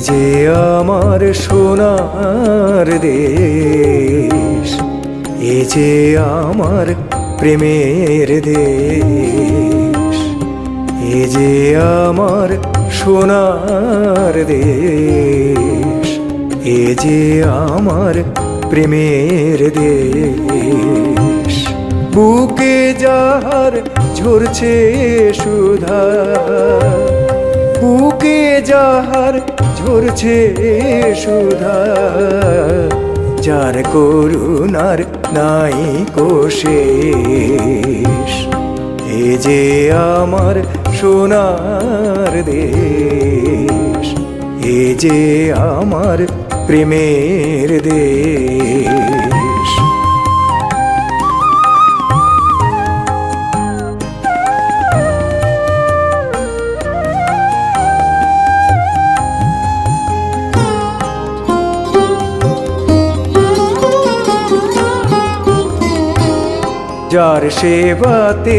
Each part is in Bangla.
যে আমার সোনার দেশ, এ যে আমার প্রেমের দেশ, এ যে আমার সোনার দেশ, এ যে আমার প্রেমের দেশ। বুকে যাহার ঝরছে সুধা, বুকে যাহার ঝরছে সুধা, যার করুণার নাই কো শেষ। এ যে আমার সোনার দেশ, এ যে আমার প্রেমের দেশ। যার সেবাতে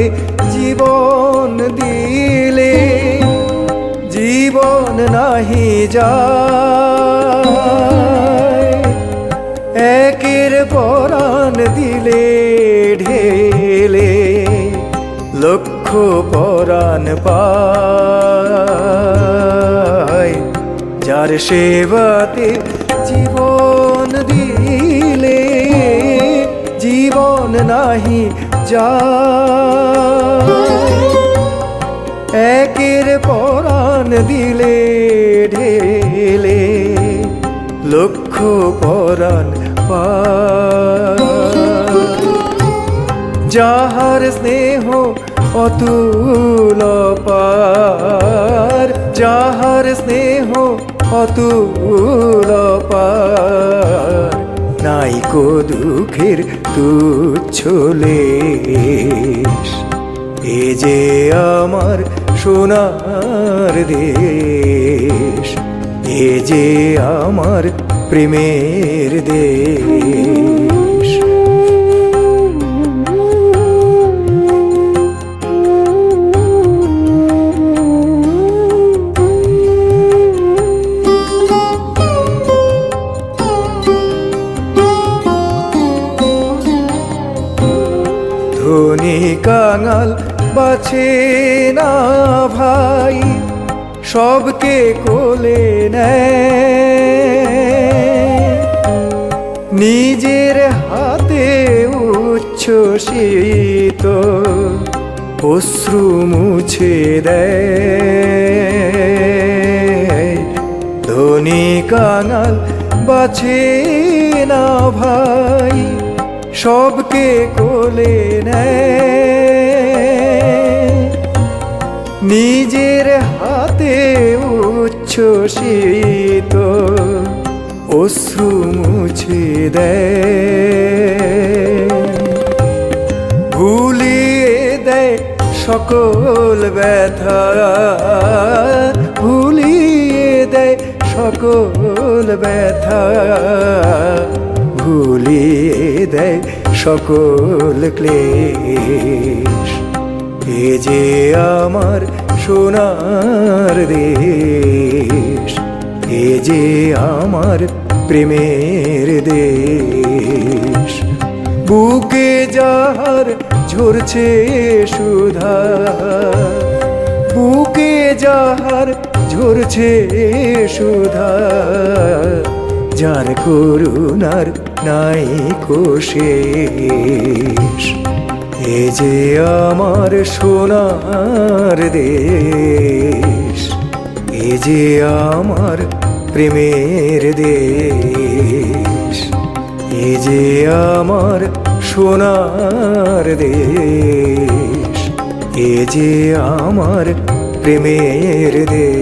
জীবন দিলে জীবন নাহি যায়, একের পরাণ দিলে ঢেলে লক্ষ পরাণ পায়। যার সেবাতে জীবন দিলে জীবন নাহি যায়, একের পরাণ দিলে ঢেলে লক্ষ পরাণ পায়। যাহার স্নেহ অতুল পার, যাহার স্নেহ অতুল পার, নাই কো দুঃখের তুচ্ছ লেশ। এ যে আমার সোনার দেশ, এ যে আমার প্রেমের দেশ। ধনী কাঙাল বাছে না ভাই, সবকে কোলে নেয়, নিজের হাতে উচ্ছ্বসিত অশ্রু মুছে দেয়। ধনী কাঙাল বাছে না ভাই, সবকে কোলে নেয়, নিজের হাতে উচ্ছ্বসিত অশ্রু মুছে দেয়। ভুলিয়ে দেয় সকল ব্যথা, ভুলিয়ে দেয় সকল ব্যথা, ভুলিয়ে দেয় সকল ক্লেশ। এ যে আমার সোনার দেশ, এ যে আমার প্রেমের দেশ। বুকে যাহার ঝরছে সুধা, বুকে যাহার ঝরছে সুধা, যার করুণার নাই কো শেষ। এ যে আমার সোনার দেশ, এ যে আমার প্রেমের দেশ, এ যে আমার সোনার দেশ, এ যে আমার প্রেমের দেশ।